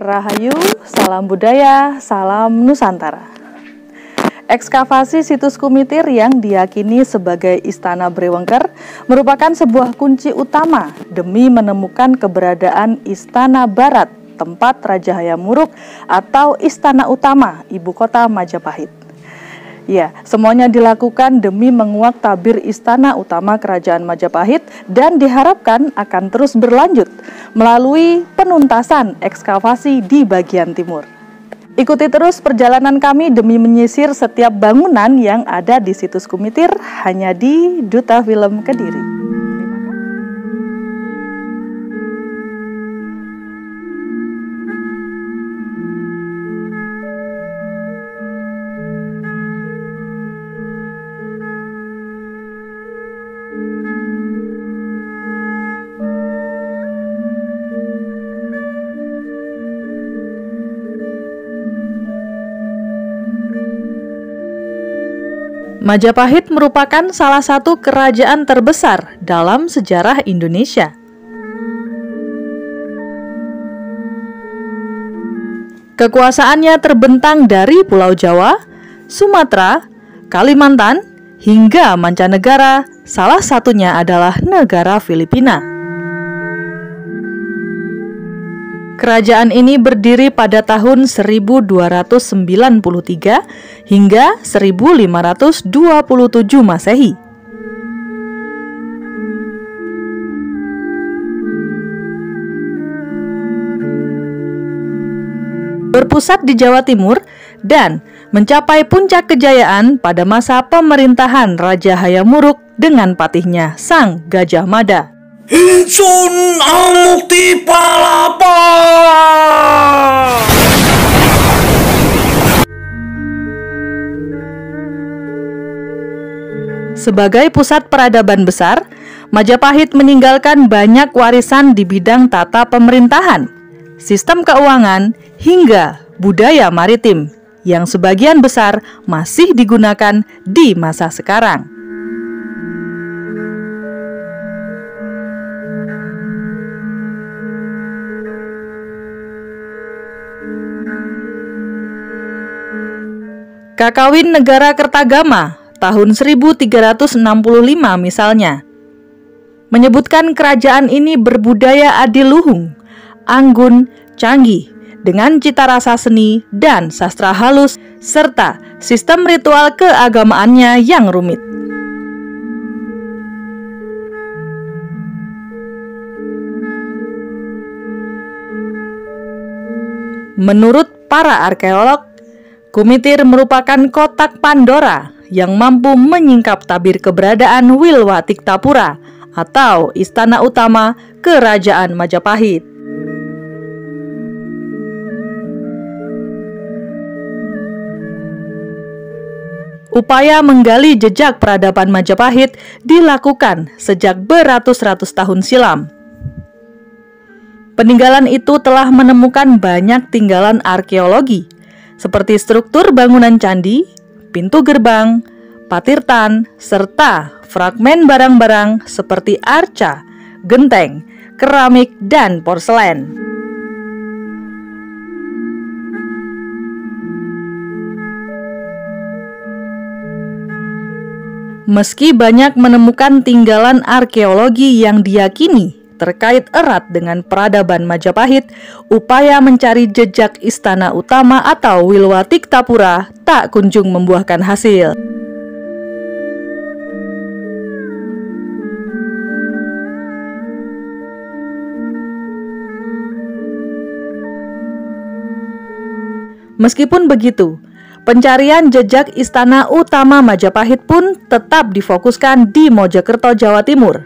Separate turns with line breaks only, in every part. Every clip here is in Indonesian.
Rahayu, salam budaya, salam Nusantara. Ekskavasi situs Kumitir yang diyakini sebagai Istana Brewengker merupakan sebuah kunci utama demi menemukan keberadaan Istana Barat, tempat Raja Hayam Wuruk atau Istana Utama Ibu Kota Majapahit. Ya, semuanya dilakukan demi menguak tabir Istana Utama Kerajaan Majapahit dan diharapkan akan terus berlanjut melalui penuntasan ekskavasi di bagian timur. Ikuti terus perjalanan kami demi menyisir setiap bangunan yang ada di situs Kumitir hanya di Duta Film Kediri. Majapahit merupakan salah satu kerajaan terbesar dalam sejarah Indonesia. Kekuasaannya terbentang dari Pulau Jawa, Sumatera, Kalimantan, hingga mancanegara, salah satunya adalah negara Filipina. Kerajaan ini berdiri pada tahun 1293 hingga 1527 Masehi. Berpusat di Jawa Timur dan mencapai puncak kejayaan pada masa pemerintahan Raja Hayam Wuruk dengan patihnya Sang Gajah Mada.
Insun Amukti Palapa.
Sebagai pusat peradaban besar, Majapahit meninggalkan banyak warisan di bidang tata pemerintahan, sistem keuangan, hingga budaya maritim yang sebagian besar masih digunakan di masa sekarang. Kakawin Negara Kertagama tahun 1365 misalnya menyebutkan kerajaan ini berbudaya adiluhung, anggun, canggih, dengan cita rasa seni dan sastra halus, serta sistem ritual keagamaannya yang rumit. Menurut para arkeolog, Kumitir merupakan kotak Pandora yang mampu menyingkap tabir keberadaan Wilwatiktapura atau Istana Utama Kerajaan Majapahit. Upaya menggali jejak peradaban Majapahit dilakukan sejak beratus-ratus tahun silam. Peninggalan itu telah menemukan banyak tinggalan arkeologi, seperti struktur bangunan candi, pintu gerbang, patirtan, serta fragmen barang-barang seperti arca, genteng, keramik, dan porselen. Meski banyak menemukan tinggalan arkeologi yang diyakini terkait erat dengan peradaban Majapahit, upaya mencari jejak Istana Utama atau Wilwatiktapura tak kunjung membuahkan hasil. Meskipun begitu, pencarian jejak Istana Utama Majapahit pun tetap difokuskan di Mojokerto, Jawa Timur.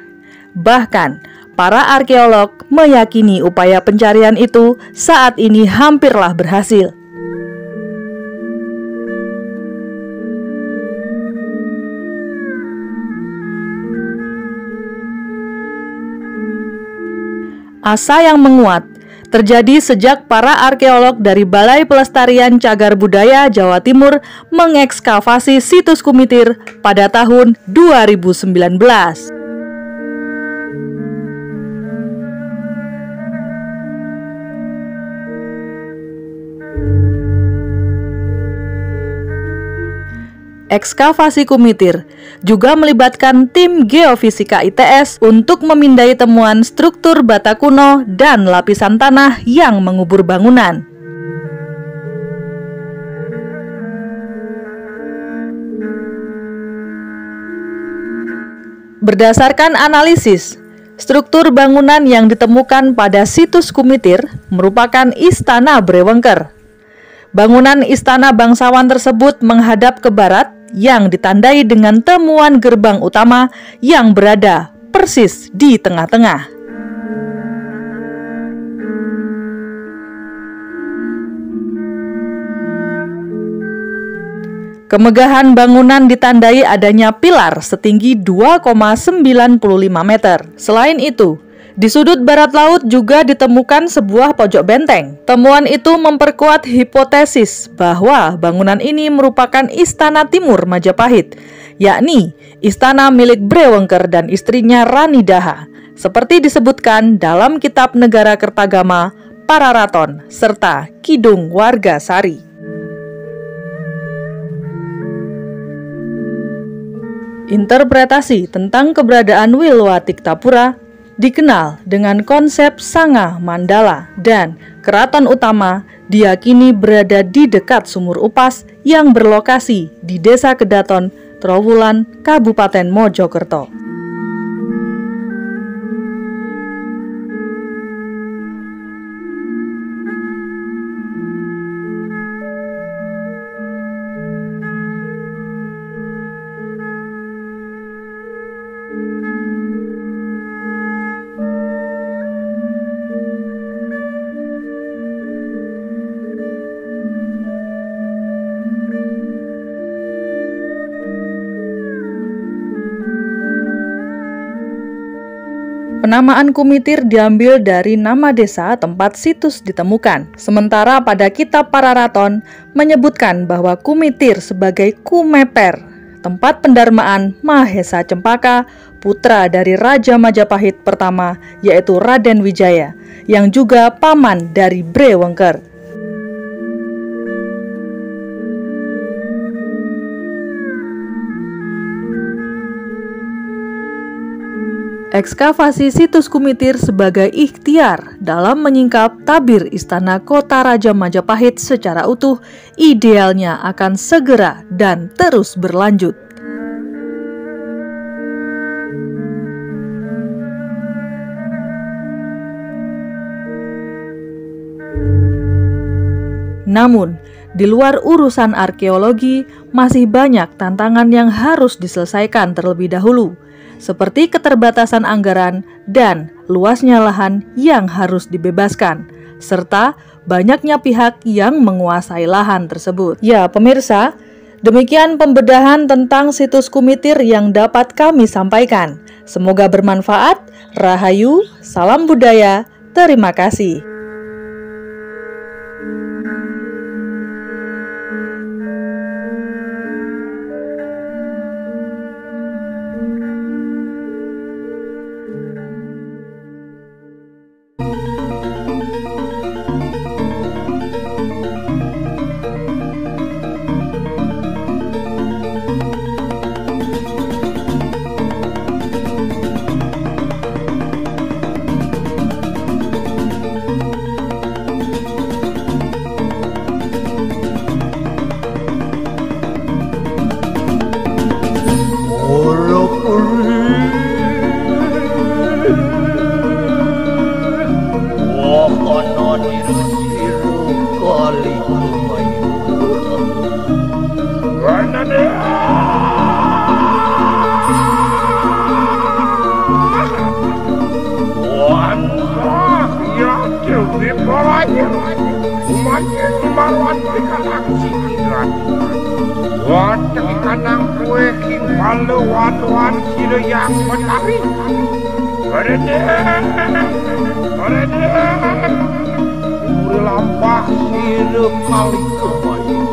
Bahkan, para arkeolog meyakini upaya pencarian itu saat ini hampirlah berhasil. Asa yang menguat terjadi sejak para arkeolog dari Balai Pelestarian Cagar Budaya Jawa Timur mengekskavasi situs Kumitir pada tahun 2019. Ekskavasi Kumitir juga melibatkan tim geofisika ITS untuk memindai temuan struktur bata kuno dan lapisan tanah yang mengubur bangunan. Berdasarkan analisis, struktur bangunan yang ditemukan pada situs Kumitir merupakan Istana Brewengker. Bangunan istana bangsawan tersebut menghadap ke barat yang ditandai dengan temuan gerbang utama yang berada persis di tengah-tengah. Kemegahan bangunan ditandai adanya pilar setinggi 2,95 meter. Selain itu, di sudut barat laut juga ditemukan sebuah pojok benteng. Temuan itu memperkuat hipotesis bahwa bangunan ini merupakan Istana Timur Majapahit, yakni istana milik Brewengker dan istrinya Rani Daha, seperti disebutkan dalam Kitab Negara Kertagama, Pararaton, serta Kidung Warga Sari. Interpretasi tentang keberadaan Wilwatiktapura dikenal dengan konsep Sanga Mandala, dan keraton utama diyakini berada di dekat Sumur Upas yang berlokasi di Desa Kedaton, Trowulan, Kabupaten Mojokerto. Penamaan Kumitir diambil dari nama desa tempat situs ditemukan. Sementara pada Kitab Pararaton menyebutkan bahwa Kumitir sebagai Kumeper, tempat pendarmaan Mahesa Cempaka, putra dari Raja Majapahit pertama, yaitu Raden Wijaya, yang juga paman dari Brewengker. Ekskavasi situs Kumitir sebagai ikhtiar dalam menyingkap tabir istana kota Raja Majapahit secara utuh idealnya akan segera dan terus berlanjut. Namun, di luar urusan arkeologi, masih banyak tantangan yang harus diselesaikan terlebih dahulu, seperti keterbatasan anggaran dan luasnya lahan yang harus dibebaskan, serta banyaknya pihak yang menguasai lahan tersebut. Ya, pemirsa, demikian pembedahan tentang situs Kumitir yang dapat kami sampaikan. Semoga bermanfaat. Rahayu, salam budaya, terima kasih.
Kanang kue king palu wan kira yang menari. Berede, umur lampah kira paling kemayu.